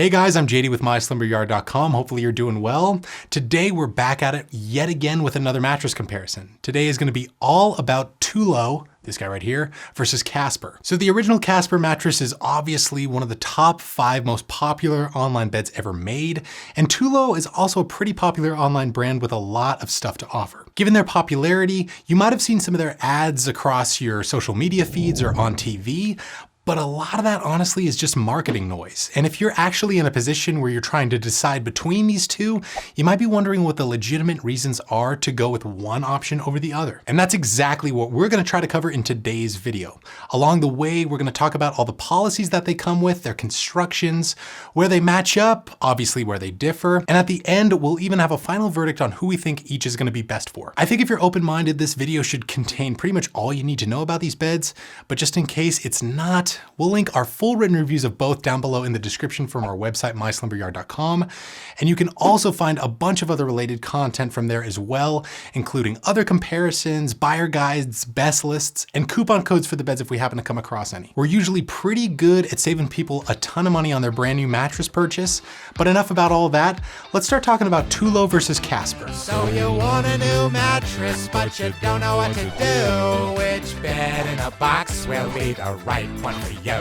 Hey guys, I'm JD with MySlumberyard.com. Hopefully you're doing well. Today we're back at it yet again with another mattress comparison. Today is going to be all about Tulo, this guy right here, versus Casper. So the original Casper mattress is obviously one of the top 5 most popular online beds ever made, and Tulo is also a pretty popular online brand with a lot of stuff to offer. Given their popularity, you might have seen some of their ads across your social media feeds or on TV, but a lot of that honestly is just marketing noise. And if you're actually in a position where you're trying to decide between these two, you might be wondering what the legitimate reasons are to go with one option over the other. And that's exactly what we're gonna try to cover in today's video. Along the way, we're gonna talk about all the policies that they come with, their constructions, where they match up, obviously where they differ. And at the end, we'll even have a final verdict on who we think each is gonna be best for. I think if you're open-minded, this video should contain pretty much all you need to know about these beds, but just in case it's not, we'll link our full written reviews of both down below in the description from our website, MySlumberyard.com. And you can also find a bunch of other related content from there as well, including other comparisons, buyer guides, best lists, and coupon codes for the beds if we happen to come across any. We're usually pretty good at saving people a ton of money on their brand new mattress purchase, but enough about all that. Let's start talking about Tulo versus Casper. So you want a new mattress, but you don't know what to do. Which bed in a box will be the right one for you?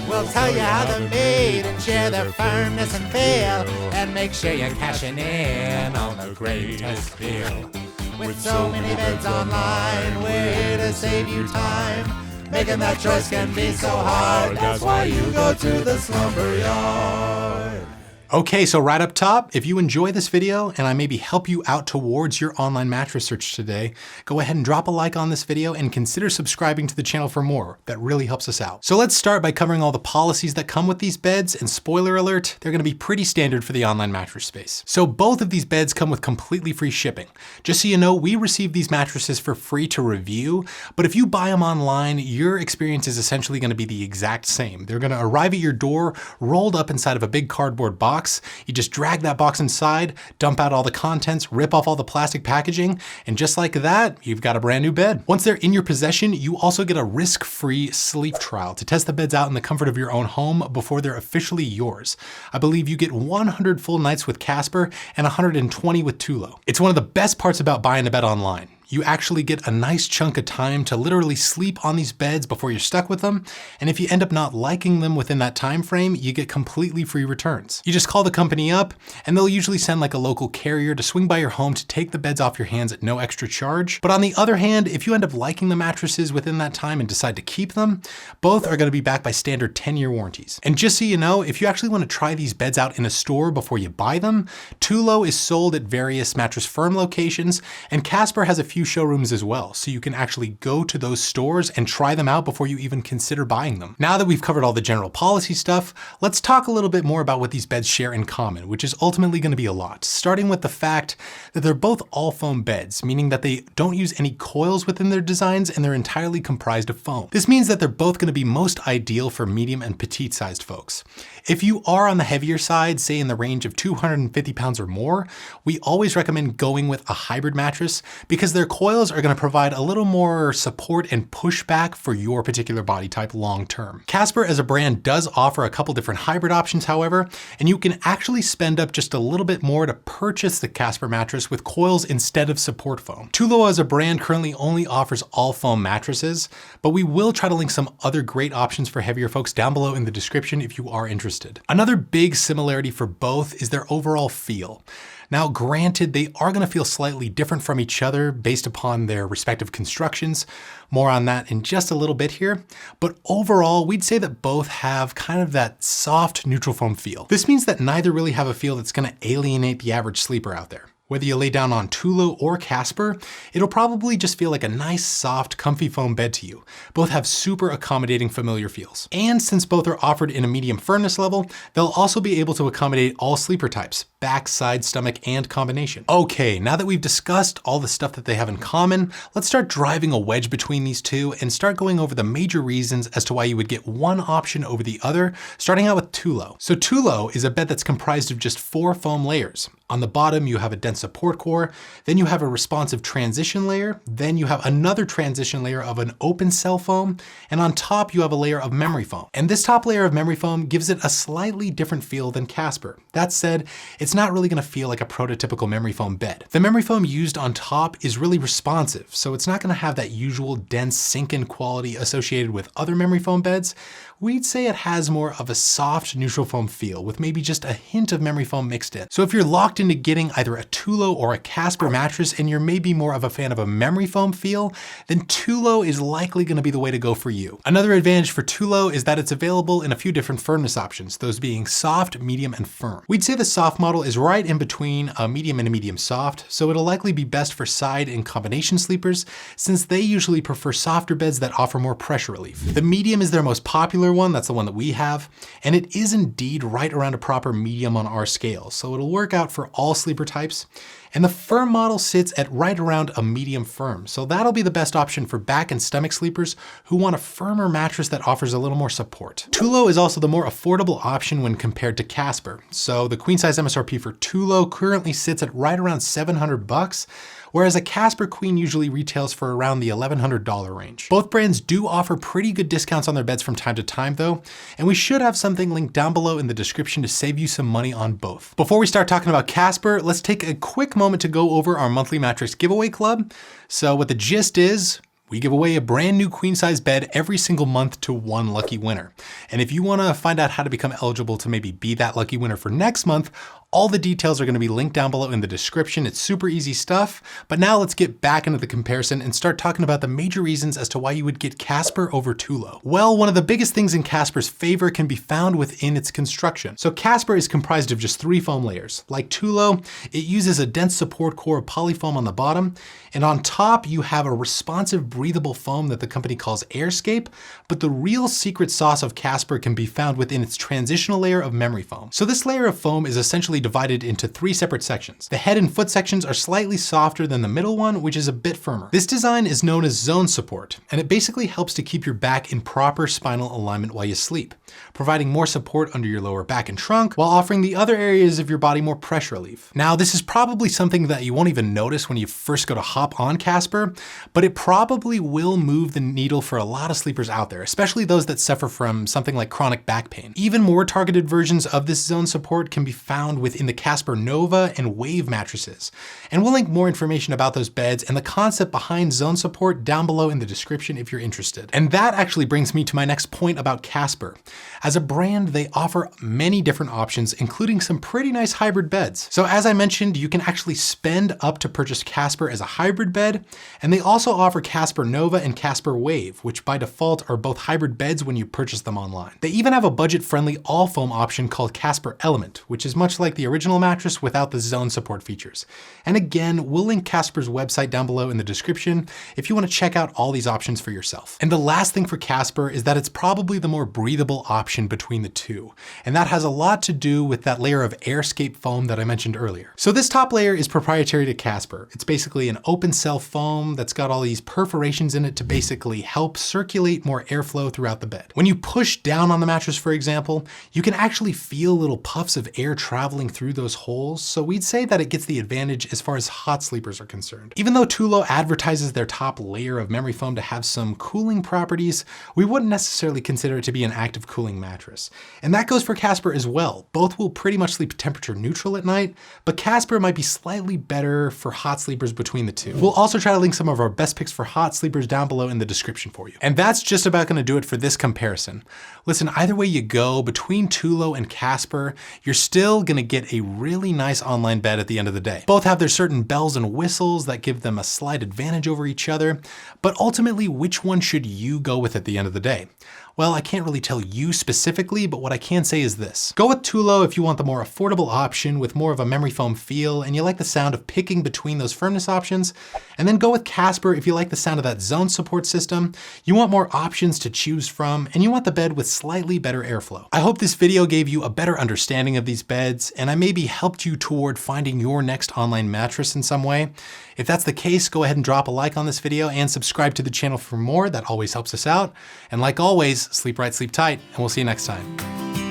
We'll tell you how they're made and share their firmness and feel, and make sure you're cashing in on the greatest deal. With so many beds online, we're here to save you time. Making that choice can be so hard, that's why you go to the slumber yard. Okay, so right up top, if you enjoy this video and I maybe help you out towards your online mattress search today, go ahead and drop a like on this video and consider subscribing to the channel for more. That really helps us out. So let's start by covering all the policies that come with these beds, and spoiler alert, they're gonna be pretty standard for the online mattress space. So both of these beds come with completely free shipping. Just so you know, we receive these mattresses for free to review, but if you buy them online, your experience is essentially gonna be the exact same. They're gonna arrive at your door, rolled up inside of a big cardboard box. You just drag that box inside, dump out all the contents, rip off all the plastic packaging, and just like that, you've got a brand new bed. Once they're in your possession, you also get a risk-free sleep trial to test the beds out in the comfort of your own home before they're officially yours. I believe you get 100 full nights with Casper and 120 with Tulo. It's one of the best parts about buying a bed online. You actually get a nice chunk of time to literally sleep on these beds before you're stuck with them. And if you end up not liking them within that time frame, you get completely free returns. You just call the company up and they'll usually send like a local carrier to swing by your home to take the beds off your hands at no extra charge. But on the other hand, if you end up liking the mattresses within that time and decide to keep them, both are going to be backed by standard 10-year warranties. And just so you know, if you actually want to try these beds out in a store before you buy them, Tulo is sold at various Mattress Firm locations, and Casper has a few showrooms as well, so you can actually go to those stores and try them out before you even consider buying them. Now that we've covered all the general policy stuff, let's talk a little bit more about what these beds share in common, which is ultimately going to be a lot, starting with the fact that they're both all foam beds, meaning that they don't use any coils within their designs and they're entirely comprised of foam. This means that they're both going to be most ideal for medium and petite sized folks. If you are on the heavier side, say in the range of 250 pounds or more, we always recommend going with a hybrid mattress because their coils are going to provide a little more support and pushback for your particular body type long term. Casper as a brand does offer a couple different hybrid options, however, and you can actually spend up just a little bit more to purchase the Casper mattress with coils instead of support foam. Tulo as a brand currently only offers all foam mattresses, but we will try to link some other great options for heavier folks down below in the description if you are interested. Another big similarity for both is their overall feel. Now, granted, they are going to feel slightly different from each other based upon their respective constructions. More on that in just a little bit here. But overall, we'd say that both have kind of that soft neutral foam feel. This means that neither really have a feel that's going to alienate the average sleeper out there. Whether you lay down on Tulo or Casper, it'll probably just feel like a nice, soft, comfy foam bed to you. Both have super accommodating familiar feels. And since both are offered in a medium firmness level, they'll also be able to accommodate all sleeper types. back, side, stomach, and combination. Okay, now that we've discussed all the stuff that they have in common, let's start driving a wedge between these two and start going over the major reasons as to why you would get one option over the other, starting out with Tulo. So Tulo is a bed that's comprised of just 4 foam layers. On the bottom, you have a dense support core, then you have a responsive transition layer, then you have another transition layer of an open cell foam, and on top you have a layer of memory foam. And this top layer of memory foam gives it a slightly different feel than Casper. That said, it's not really gonna feel like a prototypical memory foam bed. The memory foam used on top is really responsive, so it's not gonna have that usual dense sink-in quality associated with other memory foam beds. We'd say it has more of a soft neutral foam feel with maybe just a hint of memory foam mixed in. So if you're locked into getting either a Tulo or a Casper mattress and you're maybe more of a fan of a memory foam feel, then Tulo is likely going to be the way to go for you. Another advantage for Tulo is that it's available in a few different firmness options, those being soft, medium, and firm. We'd say the soft model is right in between a medium and a medium soft, so it'll likely be best for side and combination sleepers since they usually prefer softer beds that offer more pressure relief. The medium is their most popular one, that's the one that we have, and it is indeed right around a proper medium on our scale, so it'll work out for all sleeper types. And the firm model sits at right around a medium firm, so that'll be the best option for back and stomach sleepers who want a firmer mattress that offers a little more support. Tulo is also the more affordable option when compared to Casper, so the queen size MSRP for Tulo currently sits at right around $700, whereas a Casper Queen usually retails for around the $1,100 range. Both brands do offer pretty good discounts on their beds from time to time though, and we should have something linked down below in the description to save you some money on both. Before we start talking about Casper, let's take a quick moment to go over our monthly mattress giveaway club. So what the gist is, we give away a brand new queen size bed every single month to one lucky winner. And if you wanna find out how to become eligible to maybe be that lucky winner for next month, all the details are gonna be linked down below in the description. It's super easy stuff. But now let's get back into the comparison and start talking about the major reasons as to why you would get Casper over Tulo. Well, one of the biggest things in Casper's favor can be found within its construction. So Casper is comprised of just 3 foam layers. Like Tulo, it uses a dense support core of polyfoam on the bottom, and on top you have a responsive breathable foam that the company calls Airscape, but the real secret sauce of Casper can be found within its transitional layer of memory foam. So this layer of foam is essentially divided into 3 separate sections. The head and foot sections are slightly softer than the middle one, which is a bit firmer. This design is known as zone support, and it basically helps to keep your back in proper spinal alignment while you sleep, providing more support under your lower back and trunk while offering the other areas of your body more pressure relief. Now, this is probably something that you won't even notice when you first go to hop on Casper, but it probably will move the needle for a lot of sleepers out there, especially those that suffer from something like chronic back pain. Even more targeted versions of this zone support can be found within the Casper Nova and Wave mattresses. And we'll link more information about those beds and the concept behind zone support down below in the description if you're interested. And that actually brings me to my next point about Casper. As a brand, they offer many different options, including some pretty nice hybrid beds. So as I mentioned, you can actually spend up to purchase Casper as a hybrid bed, and they also offer Casper Nova and Casper Wave, which by default are both hybrid beds when you purchase them online. They even have a budget-friendly all-foam option called Casper Element, which is much like the original mattress without the zone support features. And again, we'll link Casper's website down below in the description if you want to check out all these options for yourself. And the last thing for Casper is that it's probably the more breathable option between the two. And that has a lot to do with that layer of Airscape foam that I mentioned earlier. So this top layer is proprietary to Casper. It's basically an open cell foam that's got all these perforations in it to basically help circulate more airflow throughout the bed. When you push down on the mattress, for example, you can actually feel little puffs of air traveling through those holes, so we'd say that it gets the advantage as far as hot sleepers are concerned. Even though Tulo advertises their top layer of memory foam to have some cooling properties, we wouldn't necessarily consider it to be an active cooling mattress. And that goes for Casper as well. Both will pretty much sleep temperature neutral at night, but Casper might be slightly better for hot sleepers between the two. We'll also try to link some of our best picks for hot sleepers down below in the description for you. And that's just about gonna do it for this comparison. Listen, either way you go, between Tulo and Casper, you're still gonna get a really nice online bed at the end of the day. Both have their certain bells and whistles that give them a slight advantage over each other, but ultimately, which one should you go with at the end of the day? Well, I can't really tell you specifically, but what I can say is this. Go with Tulo if you want the more affordable option with more of a memory foam feel and you like the sound of picking between those firmness options. And then go with Casper if you like the sound of that zone support system, you want more options to choose from, and you want the bed with slightly better airflow. I hope this video gave you a better understanding of these beds, and I maybe helped you toward finding your next online mattress in some way. If that's the case, go ahead and drop a like on this video and subscribe to the channel for more. That always helps us out. And like always, sleep right, sleep tight, and we'll see you next time.